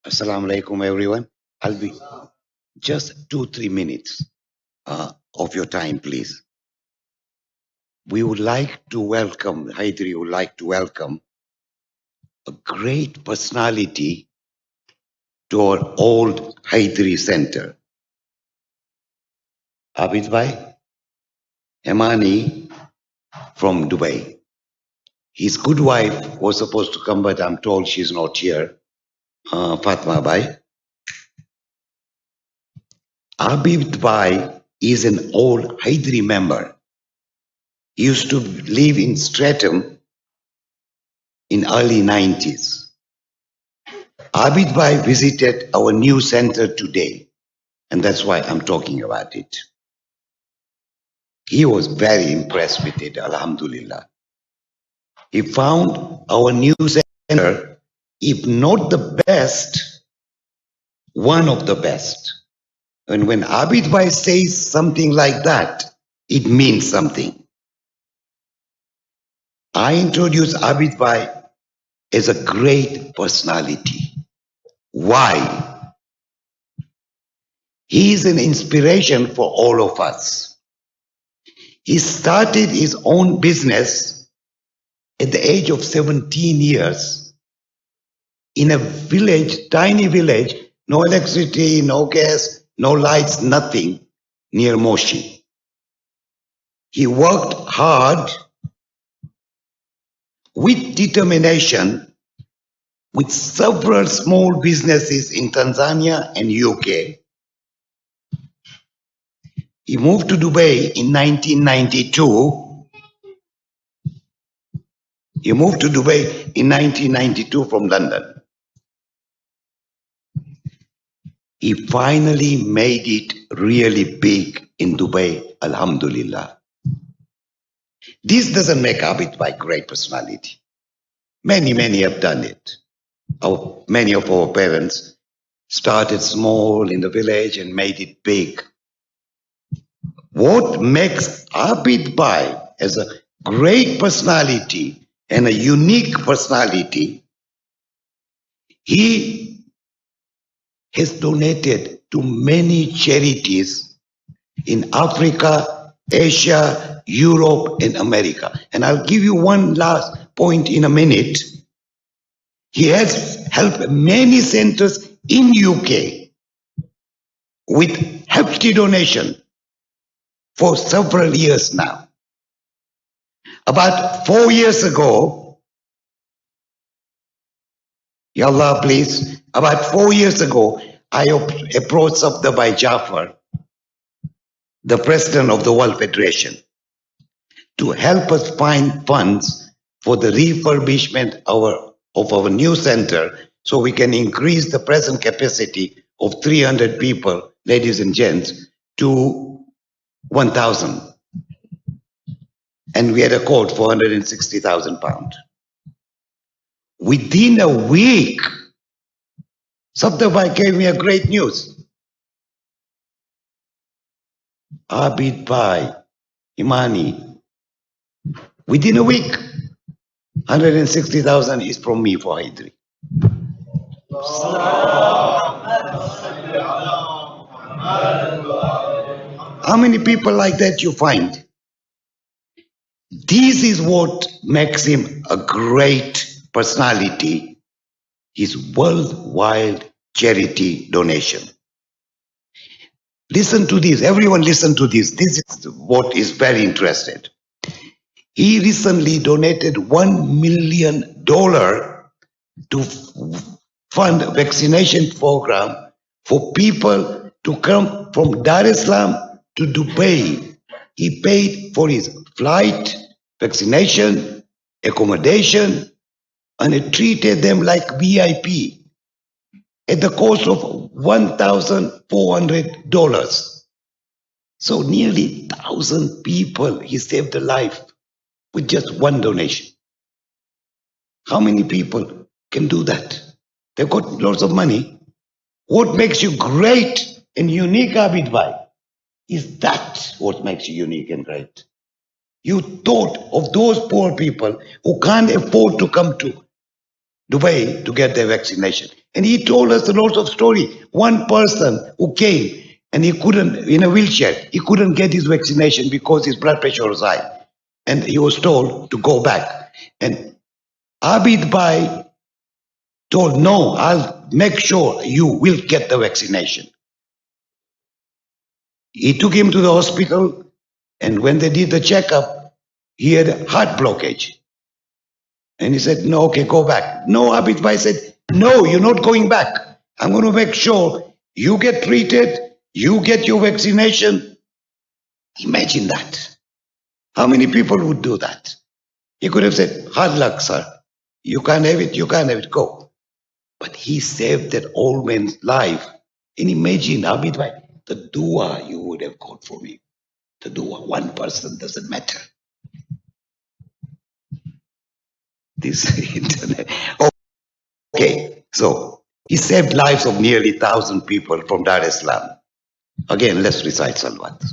Assalamu alaikum, everyone. I'll be just 2-3 minutes of your time, please. We would like to welcome, Hydri would like to welcome a great personality to our old Hydri Center. Abid Bhai Hemani from Dubai. His good wife was supposed to come, but I'm told she's not here. Fatma Bhai. Abid Bhai is an old Hydri member. He used to live in Streatham in early 90s. Abid Bhai visited our new center today, and that's why I'm talking about it. He was very impressed with it, Alhamdulillah. He found our new center, if not the best, one of the best. And when Abid Bhai says something like that, it means something. I introduce Abid Bhai as a great personality. Why? He is an inspiration for all of us. He started his own business at the age of 17 years in a village, tiny village, no electricity, no gas, no lights, nothing, near Moshi. He worked hard with determination with several small businesses in Tanzania and UK. He moved to Dubai in 1992. He moved to Dubai in 1992 from London. He finally made it really big in Dubai, Alhamdulillah. This doesn't make Abid Bhai great personality. Many have done it. Many of our parents started small in the village and made it big. What makes Abid Bhai as a great personality and a unique personality, he has donated to many charities in Africa, Asia, Europe, and America. And I'll give you one last point in a minute. He has helped many centers in UK with hefty donation for several years now. About 4 years ago, Ya Allah please, about 4 years ago, I approached Sabda Jafar, the president of the World Federation, to help us find funds for the refurbishment of our new center so we can increase the present capacity of 300 people, ladies and gents, to 1,000. And we had a quote for £160,000. Within a week, Sabda Bhai gave me a great news. Abid Bhai, Imani, within a week, 160,000 is from me for Hydri. How many people like that you find? This is what makes him a great personality, his worldwide charity donation. Listen to this, everyone listen to this. This is what is very interesting. He recently donated $1 million to fund a vaccination program for people to come from Dar es Salaam to Dubai. He paid for his flight, vaccination, accommodation, and he treated them like VIP at the cost of $1,400. So nearly 1,000 people he saved a life with just one donation. How many people can do that? They've got lots of money. What makes you great and unique, Abid Bhai? Is that what makes you unique and great? You thought of those poor people who can't afford to come to Dubai to get their vaccination. And he told us a lot of story. One person who came and he couldn't, in a wheelchair, he couldn't get his vaccination because his blood pressure was high. And he was told to go back. And Abid Bhai told, no, I'll make sure you will get the vaccination. He took him to the hospital, and when they did the checkup, he had a heart blockage. And he said, no, okay, go back. No, Abid Bhai said, no, you're not going back. I'm going to make sure you get treated, you get your vaccination. Imagine that. How many people would do that? He could have said, hard luck, sir. You can't have it, you can't have it, go. But he saved that old man's life. And imagine, Abid Bhai, the dua you would have got from him. The dua, one person, doesn't matter. This internet. Okay, so he saved lives of nearly 1,000 people from Dar es Salaam. Again, let's recite Salawat.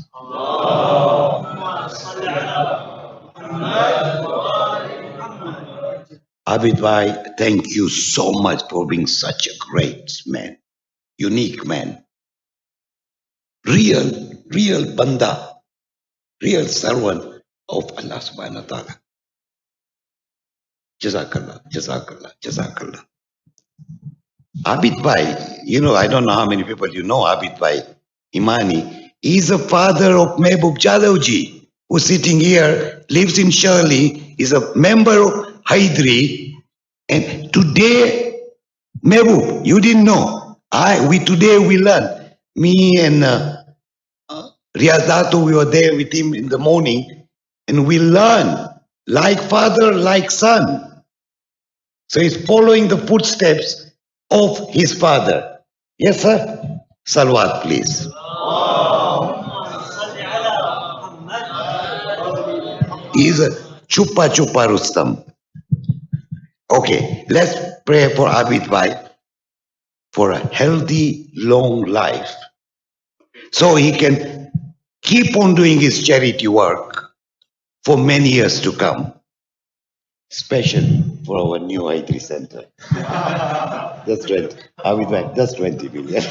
Abid Bhai, thank you so much for being such a great man, unique man, real banda, real servant of Allah subhanahu wa ta'ala. Jazakallah, Jazakallah, Jazakallah. Abid Bhai, you know, I don't know how many people you know Abid Bhai Imani. He's a father of Mehboob Jalauji, who's sitting here, lives in Shirley, is a member of Haidri. And today, Mehboob, you didn't know. Today we learned. Me and Riyadatu, we were there with him in the morning, and we learned like father, like son. So he's following the footsteps of his father. Yes, sir? Salawat, please. He's a chupa Rustam. Okay, let's pray for Abid Bhai for a healthy, long life, so he can keep on doing his charity work for many years to come, especially for our new Haidri Center. That's 20. Abid Bhai, that's 20 million.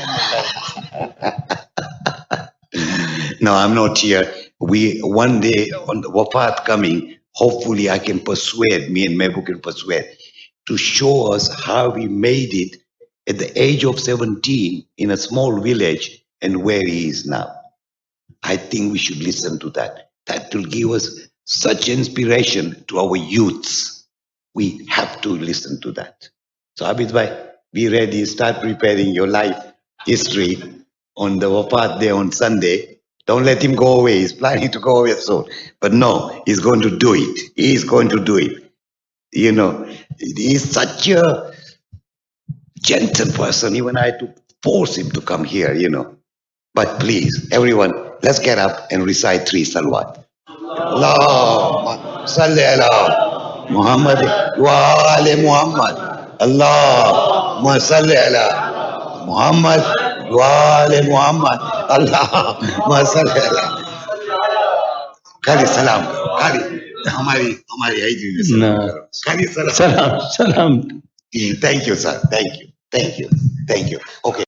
No, I'm not here. One day on the Wafat coming, hopefully I can persuade, me and Mehboob can persuade, to show us how we made it at the age of 17 in a small village and where he is now. I think we should listen to that. That will give us such inspiration to our youths. We have to listen to that. So Abid Bhai, be ready, start preparing your life history on the Wafat day on Sunday. Don't let him go away. He's planning to go away soon. But no, he's going to do it. He's going to do it. You know, he's such a gentle person. Even I had to force him to come here, you know. But please, everyone, let's get up and recite 3 salawat. Allahumma salli ala Muhammad wa ali Muhammad. Allahumma salli ala Muhammad wa ali Muhammad. Allahumma salli ala. Kari salam. Kari. हमारी हाइड्री में सलाम. Thank you, sir. Thank you. Okay.